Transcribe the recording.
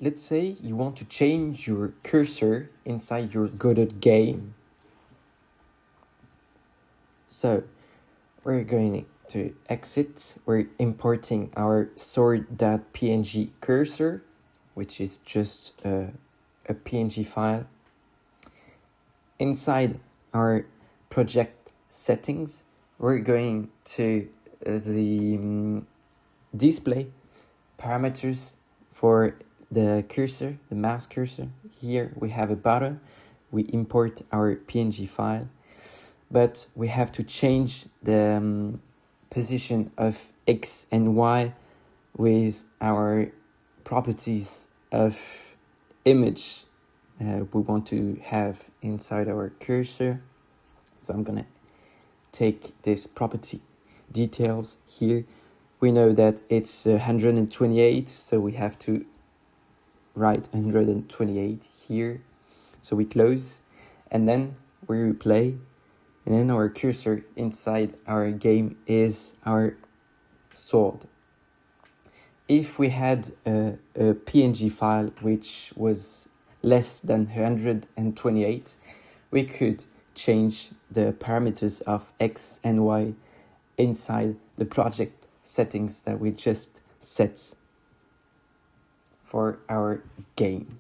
let's say you want to change your cursor inside your Godot game. So we're going to exit. We're importing our sword.png cursor, which is just a PNG file. Inside our project settings, we're going to the display parameters for the cursor, the mouse cursor. Here we have a button. We import our PNG file, but we have to change the position of X and Y with our properties of image we want to have inside our cursor. So I'm gonna take this property details here. We know that it's 128, so we have to write 128 here. So we close, and then we replay, and then our cursor inside our game is our sword. If we had a PNG file which was less than 128, we could change the parameters of X and Y inside the project settings that we just set for our game.